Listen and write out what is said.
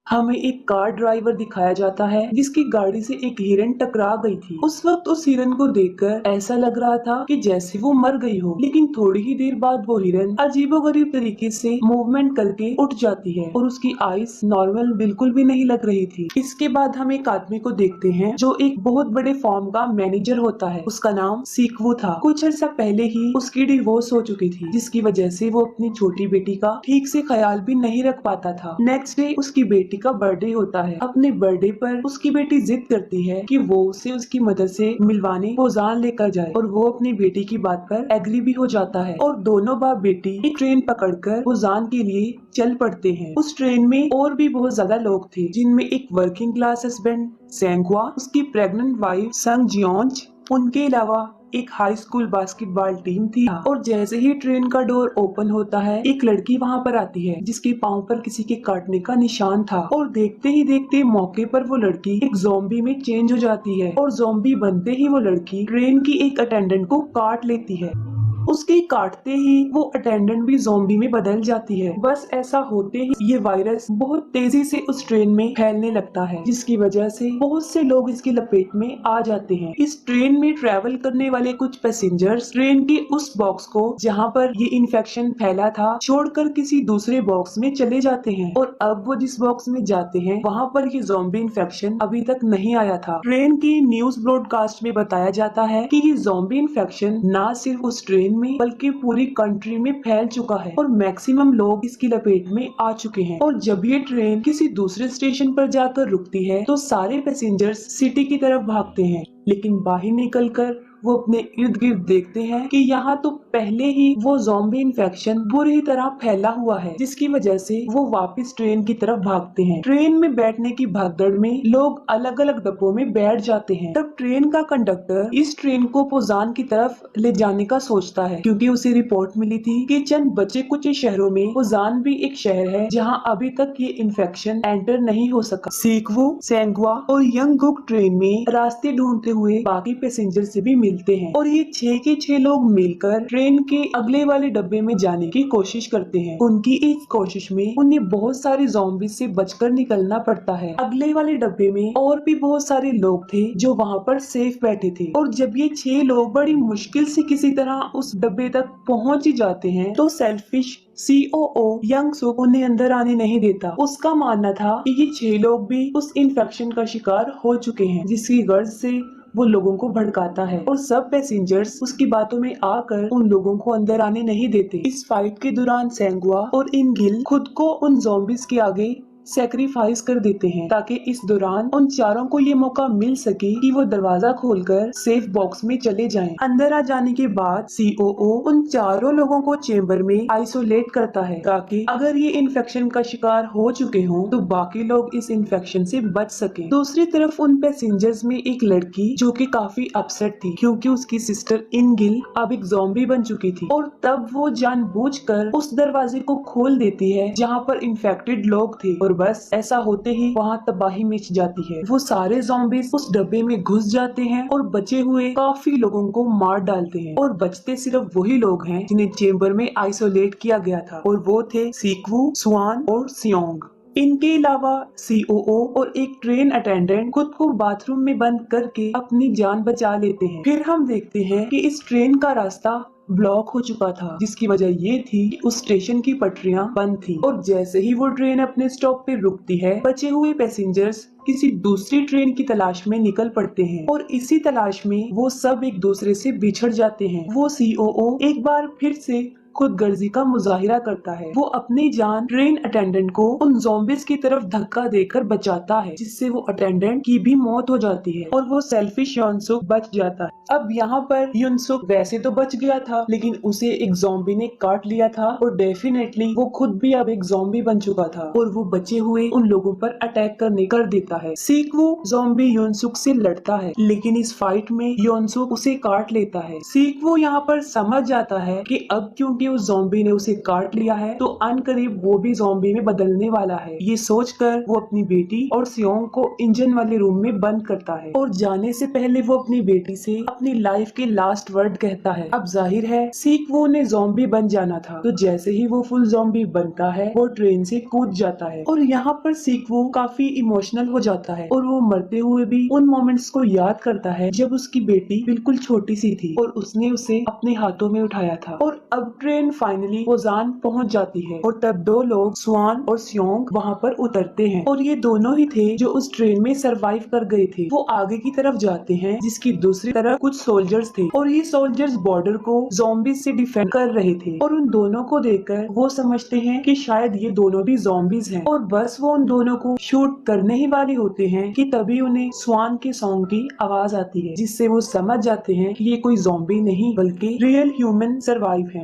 हमें एक car driver दिखाया जाता है जिसकी गाड़ी से एक हिरन टकरा गई थी। उस वक्त उस हिरन को देखकर ऐसा लग रहा था कि जैसे वो मर गई हो, लेकिन थोड़ी ही देर बाद वो हिरन अजीबोगरीब तरीके से मूवमेंट करके उठ जाती है और उसकी आईज नॉर्मल बिल्कुल भी नहीं लग रही थी। इसके बाद हम एक आदमी को देखते हैं जो एक बहुत बड़े फॉर्म का मैनेजर होता है। उसका नाम सीकवू था। कुछ अर्सा पहले ही उसकी डिवोर्स हो चुकी थी, जिसकी वजह से वो अपनी छोटी बेटी का ठीक से ख्याल भी नहीं रख पाता था। नेक्स्ट डे उसकी बेटी का बर्थडे होता है। अपने बर्थडे पर उसकी बेटी जिद करती है कि वो उसे उसकी मदर से मिलवाने पोजान लेकर जाए और वो अपनी बेटी की बात पर एग्री भी हो जाता है और दोनों बाप बेटी एक ट्रेन पकड़कर पोजान के लिए चल पड़ते हैं। उस ट्रेन में और भी बहुत ज्यादा लोग थे, जिनमें एक वर्किंग क्लास हस्बैंड सेंगवा, उसकी प्रेग्नेंट वाइफ संग जियोंज, उनके अलावा एक हाई स्कूल बास्केटबॉल टीम थी। और जैसे ही ट्रेन का डोर ओपन होता है, एक लड़की वहाँ पर आती है जिसके पाँव पर किसी के काटने का निशान था और देखते ही देखते मौके पर वो लड़की एक ज़ॉम्बी में चेंज हो जाती है और ज़ॉम्बी बनते ही वो लड़की ट्रेन की एक अटेंडेंट को काट लेती है। उसके काटते ही वो अटेंडेंट भी ज़ॉम्बी में बदल जाती है। बस ऐसा होते ही ये वायरस बहुत तेजी से उस ट्रेन में फैलने लगता है, जिसकी वजह से बहुत से लोग इसकी लपेट में आ जाते हैं। इस ट्रेन में ट्रेवल करने वाले कुछ पैसेंजर्स ट्रेन के उस बॉक्स को जहाँ पर ये इन्फेक्शन फैला था छोड़कर किसी दूसरे बॉक्स में चले जाते हैं और अब वो जिस बॉक्स में जाते हैं वहाँ पर ये ज़ॉम्बी इन्फेक्शन अभी तक नहीं आया था। ट्रेन की न्यूज ब्रॉडकास्ट में बताया जाता है कि ये ज़ॉम्बी इन्फेक्शन न सिर्फ उस ट्रेन में बल्कि पूरी कंट्री में फैल चुका है और मैक्सिमम लोग इसकी लपेट में आ चुके हैं। और जब ये ट्रेन किसी दूसरे स्टेशन पर जाकर रुकती है तो सारे पैसेंजर्स सिटी की तरफ भागते हैं, लेकिन बाहर निकलकर वो अपने इर्द गिर्द देखते हैं कि यहाँ तो पहले ही वो ज़ॉम्बी इन्फेक्शन बुरी तरह फैला हुआ है, जिसकी वजह से वो वापस ट्रेन की तरफ भागते हैं। ट्रेन में बैठने की भागदौड़ में लोग अलग अलग डब्बों में बैठ जाते हैं। तब ट्रेन का कंडक्टर इस ट्रेन को पोजान की तरफ ले जाने का सोचता है, क्योंकि उसे रिपोर्ट मिली थी कि चंद बचे कुछ शहरों में पोजान भी एक शहर है जहाँ अभी तक ये इन्फेक्शन एंटर नहीं हो सका। सीकवू, सेंगवा और यंगगुक ट्रेन में रास्ते ढूंढते हुए बाकी पैसेंजर से भी मिलते हैं और ये 6 के 6 लोग मिलकर ट्रेन के अगले वाले डब्बे में जाने की कोशिश करते हैं। उनकी इस कोशिश में उन्हें बहुत सारे ज़ॉम्बी से बचकर निकलना पड़ता है। अगले वाले डब्बे में और भी बहुत सारे लोग थे जो वहाँ पर सेफ बैठे थे और जब ये 6 लोग बड़ी मुश्किल से किसी तरह उस डब्बे तक पहुँच ही जाते हैं तो सेल्फिश COO यंग सुक उन्हें अंदर आने नहीं देता। उसका मानना था कि ये 6 लोग भी उस इन्फेक्शन का शिकार हो चुके हैं, जिसकी गर्ज से वो लोगों को भड़काता है और सब पैसेंजर्स उसकी बातों में आकर उन लोगों को अंदर आने नहीं देते। इस फाइट के दौरान सेंगवा और इनगिल खुद को उन ज़ॉम्बीज के आगे सेक्रीफाइस कर देते हैं ताकि इस दौरान उन चारों को ये मौका मिल सके कि वो दरवाजा खोलकर सेफ बॉक्स में चले जाएं। अंदर आ जाने के बाद COO उन चारों लोगों को चेंबर में आइसोलेट करता है ताकि अगर ये इन्फेक्शन का शिकार हो चुके हों तो बाकी लोग इस इन्फेक्शन से बच सके। दूसरी तरफ उन पैसेंजर्स में एक लड़की जो कि काफी अपसेट थी क्योंकि उसकी सिस्टर इनगिल अब एक ज़ॉम्बी बन चुकी थी और तब वो जानबूझकर उस दरवाजे को खोल देती है जहाँ पर इन्फेक्टेड लोग थे और बस ऐसा होते ही वहाँ तबाही मच जाती है। वो सारे ज़ॉम्बीज उस डब्बे में घुस जाते हैं और बचे हुए काफी लोगों को मार डालते हैं और बचते सिर्फ वही लोग हैं जिन्हें चेंबर में आइसोलेट किया गया था और वो थे सीकवू, स्वान और सियोंग। इनके अलावा COO और एक ट्रेन अटेंडेंट खुद को बाथरूम में बंद करके अपनी जान बचा लेते हैं। फिर हम देखते हैं कि इस ट्रेन का रास्ता ब्लॉक हो चुका था, जिसकी वजह ये थी कि उस स्टेशन की पटरियां बंद थी और जैसे ही वो ट्रेन अपने स्टॉप पे रुकती है बचे हुए पैसेंजर्स किसी दूसरी ट्रेन की तलाश में निकल पड़ते हैं और इसी तलाश में वो सब एक दूसरे से बिछड़ जाते हैं। वो COO एक बार फिर से खुद गर्जी का मुजाहिरा करता है। वो अपनी जान ट्रेन अटेंडेंट को उन ज़ॉम्बीज की तरफ धक्का देकर बचाता है, जिससे वो अटेंडेंट की भी मौत हो जाती है और वो सेल्फिश युनसुक बच जाता है। अब यहाँ पर युनसुक वैसे तो बच गया था, लेकिन उसे एक ज़ॉम्बी ने काट लिया था और डेफिनेटली वो खुद भी अब एक ज़ॉम्बी बन चुका था और वो बचे हुए उन लोगों पर अटैक करने कर देता है। सीकवू ज़ॉम्बी युनसुक से लड़ता है, लेकिन इस फाइट में युनसुक उसे काट लेता है। सीकवू यहाँ पर समझ जाता है कि अब क्योंकि उस ज़ॉम्बी ने उसे काट लिया है तो अनकरीब वो भी ज़ॉम्बी में बदलने वाला है। ये सोचकर वो अपनी बेटी और सियोंग को इंजन वाले रूम में बंद करता है और जाने से पहले वो अपनी बेटी से अपनी लाइफ के लास्ट वर्ड कहता है। अब जाहिर है सीक्वू ने ज़ॉम्बी बन जाना था, तो जैसे ही वो फुल ज़ॉम्बी बनता है वो ट्रेन से कूद जाता है और यहाँ पर सीक्वू काफी इमोशनल हो जाता है और वो मरते हुए भी उन मोमेंट्स को याद करता है जब उसकी बेटी बिल्कुल छोटी सी थी और उसने उसे अपने हाथों में उठाया था। और अब ट्रेन फाइनली पोजान पहुंच जाती है और तब दो लोग स्वान और सियोंग वहां पर उतरते हैं और ये दोनों ही थे जो उस ट्रेन में सरवाइव कर गए थे। वो आगे की तरफ जाते हैं जिसकी दूसरी तरफ कुछ सोल्जर्स थे और ये सोल्जर्स बॉर्डर को ज़ॉम्बीज से डिफेंड कर रहे थे और उन दोनों को देखकर वो समझते हैं कि शायद ये दोनों भी ज़ॉम्बीज हैं और बस वो उन दोनों को शूट करने ही वाले होते हैं कि तभी उन्हें स्वान के सॉन्ग की आवाज आती है जिससे वो समझ जाते हैं कि ये कोई ज़ॉम्बी नहीं बल्कि रियल ह्यूमन सरवाइव है।